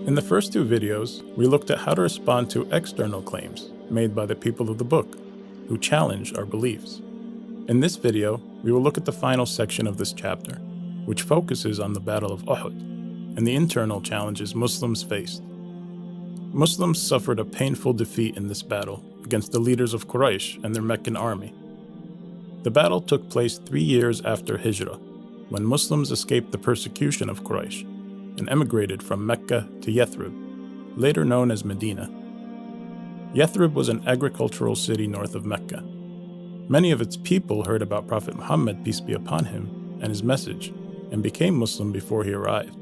In the first two videos, we looked at how to respond to external claims made by the people of the book, who challenge our beliefs. In this video, we will look at the final section of this chapter, which focuses on the Battle of Uhud and the internal challenges Muslims faced. Muslims suffered a painful defeat in this battle against the leaders of Quraysh and their Meccan army. The battle took place 3 years after Hijrah, when Muslims escaped the persecution of Quraysh and emigrated from Mecca to Yathrib, later known as Medina. Yathrib was an agricultural city north of Mecca. Many of its people heard about Prophet Muhammad, peace be upon him, and his message, and became Muslim before he arrived.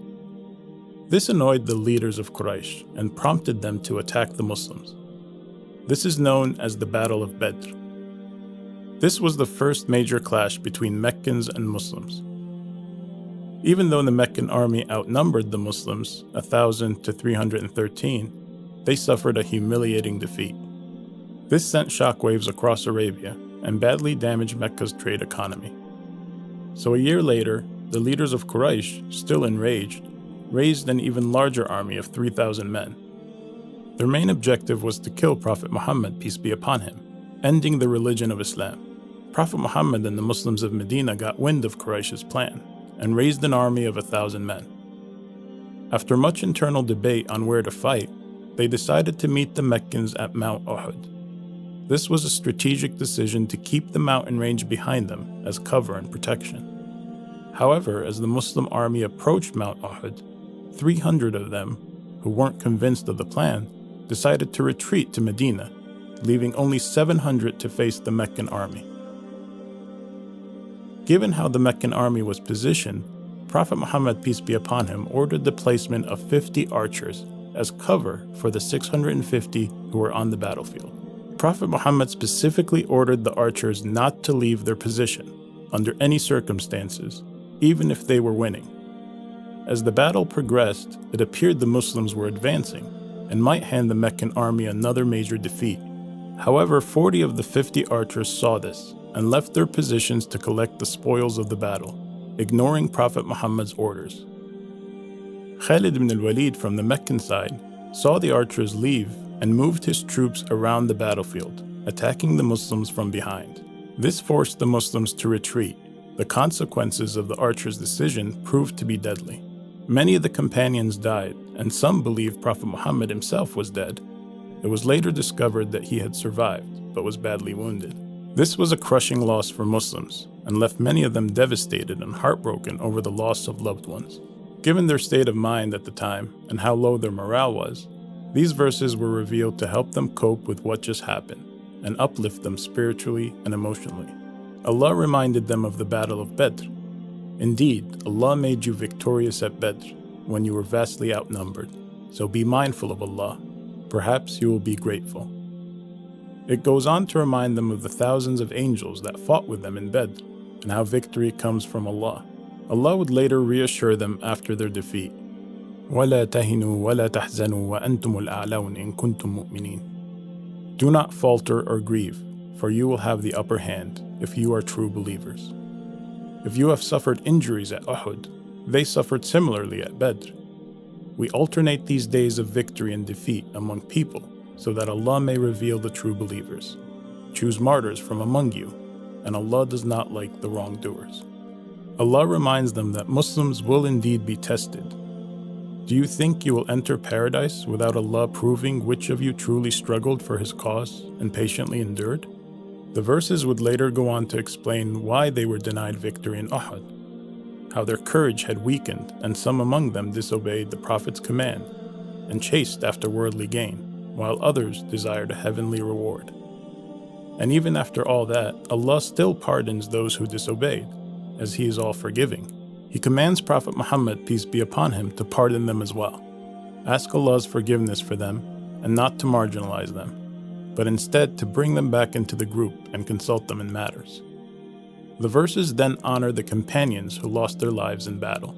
This annoyed the leaders of Quraysh and prompted them to attack the Muslims. This is known as the Battle of Badr. This was the first major clash between Meccans and Muslims. Even though the Meccan army outnumbered the Muslims 1,000 to 313, they suffered a humiliating defeat. This sent shockwaves across Arabia and badly damaged Mecca's trade economy. So a year later, the leaders of Quraysh, still enraged, raised an even larger army of 3,000 men. Their main objective was to kill Prophet Muhammad, peace be upon him, ending the religion of Islam. Prophet Muhammad and the Muslims of Medina got wind of Quraysh's plan and raised an army of 1,000 men. After much internal debate on where to fight, they decided to meet the Meccans at Mount Uhud. This was a strategic decision to keep the mountain range behind them as cover and protection. However, as the Muslim army approached Mount Uhud, 300 of them, who weren't convinced of the plan, decided to retreat to Medina, leaving only 700 to face the Meccan army. Given how the Meccan army was positioned, Prophet Muhammad, peace be upon him, ordered the placement of 50 archers as cover for the 650 who were on the battlefield. Prophet Muhammad specifically ordered the archers not to leave their position under any circumstances, even if they were winning. As the battle progressed, it appeared the Muslims were advancing and might hand the Meccan army another major defeat. However, 40 of the 50 archers saw this and left their positions to collect the spoils of the battle, ignoring Prophet Muhammad's orders. Khalid ibn al-Walid from the Meccan side saw the archers leave and moved his troops around the battlefield, attacking the Muslims from behind. This forced the Muslims to retreat. The consequences of the archers' decision proved to be deadly. Many of the companions died, and some believed Prophet Muhammad himself was dead. It was later discovered that he had survived, but was badly wounded. This was a crushing loss for Muslims, and left many of them devastated and heartbroken over the loss of loved ones. Given their state of mind at the time, and how low their morale was, these verses were revealed to help them cope with what just happened, and uplift them spiritually and emotionally. Allah reminded them of the Battle of Badr. Indeed, Allah made you victorious at Badr when you were vastly outnumbered, so be mindful of Allah. Perhaps you will be grateful. It goes on to remind them of the thousands of angels that fought with them in Badr, and how victory comes from Allah. Allah would later reassure them after their defeat. وَلَا تَهِنُوا وَلَا تَحْزَنُوا وَأَنْتُمُ الْأَعْلَوْنَ إِن كُنْتُم مُؤْمِنِينَ. Do not falter or grieve, for you will have the upper hand if you are true believers. If you have suffered injuries at Uhud, they suffered similarly at Badr. We alternate these days of victory and defeat among people so that Allah may reveal the true believers. Choose martyrs from among you, and Allah does not like the wrongdoers. Allah reminds them that Muslims will indeed be tested. Do you think you will enter paradise without Allah proving which of you truly struggled for His cause and patiently endured? The verses would later go on to explain why they were denied victory in Uhud, how their courage had weakened and some among them disobeyed the Prophet's command and chased after worldly gain, while others desired a heavenly reward. And even after all that, Allah still pardons those who disobeyed, as He is all-forgiving. He commands Prophet Muhammad, peace be upon him, to pardon them as well. Ask Allah's forgiveness for them, and not to marginalize them, but instead to bring them back into the group and consult them in matters. The verses then honor the companions who lost their lives in battle.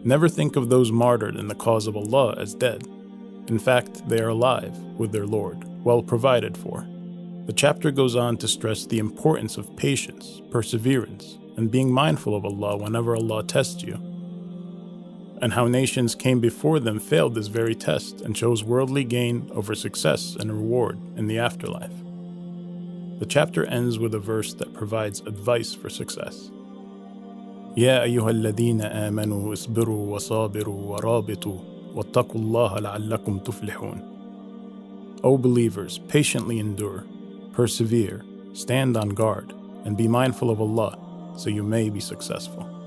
Never think of those martyred in the cause of Allah as dead. In fact, they are alive with their Lord, well provided for. The chapter goes on to stress the importance of patience, perseverance, and being mindful of Allah whenever Allah tests you. and how nations came before them failed this very test and chose worldly gain over success and reward in the afterlife. The chapter ends with a verse that provides advice for success. يا أيها الذين آمنوا اصبروا وصابروا ورابطوا واتقوا الله لعلكم تفلحون. O believers, patiently endure, persevere, stand on guard, and be mindful of Allah, so you may be successful.